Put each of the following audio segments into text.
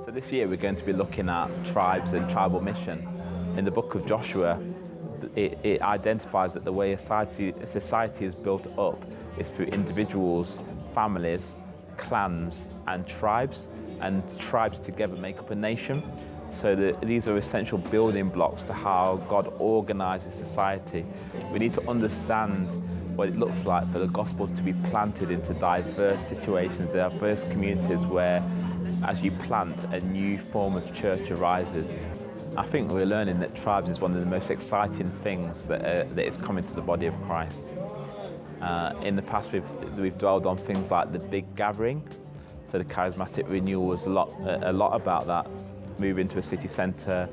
So this year we're going to be looking at tribes and tribal mission. In the book of Joshua, it identifies that the way a society is built up is through individuals, families, clans and tribes together make up a nation. So these are essential building blocks to how God organises society. We need to understand what it looks like for the gospel to be planted into diverse situations, diverse communities where, as you plant, a new form of church arises. I think we're learning that tribes is one of the most exciting things that is coming to the body of Christ. In the past, we've dwelled on things like the big gathering. So the charismatic renewal was a lot about that. Move into a city centre,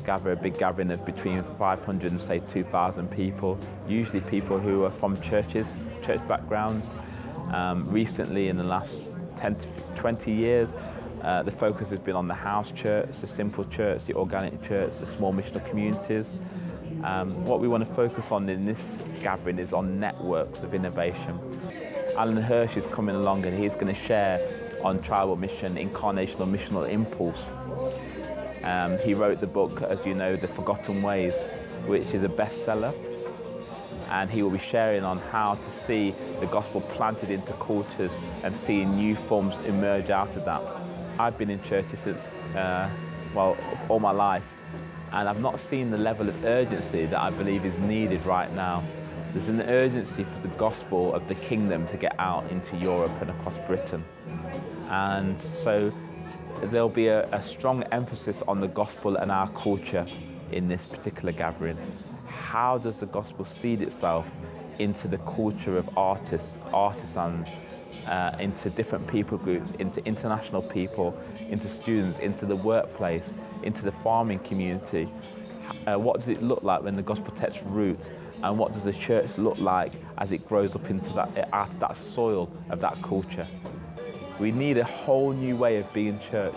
gather a big gathering of between 500 and say 2,000 people, usually people who are from church backgrounds. Recently, in the last 10 to 20 years, the focus has been on the house church, the simple church, the organic church, the small missional communities. What we want to focus on in this gathering is on networks of innovation. Alan Hirsch is coming along and he's going to share on tribal mission, incarnational missional impulse. He wrote the book, as you know, The Forgotten Ways, which is a bestseller. And he will be sharing on how to see the gospel planted into cultures and seeing new forms emerge out of that. I've been in churches since, all my life, and I've not seen the level of urgency that I believe is needed right now. There's an urgency for the gospel of the kingdom to get out into Europe and across Britain. And so there'll be a strong emphasis on the gospel and our culture in this particular gathering. How does the gospel seed itself into the culture of artists, artisans, into different people groups, into international people, into students, into the workplace, into the farming community? What does it look like when the gospel takes root? And what does the church look like as it grows up into that, out of that soil of that culture? We need a whole new way of being church.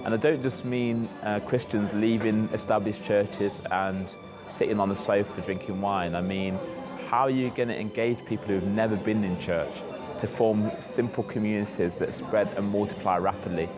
And I don't just mean Christians leaving established churches and sitting on the sofa drinking wine. I mean, how are you going to engage people who've never been in church to form simple communities that spread and multiply rapidly?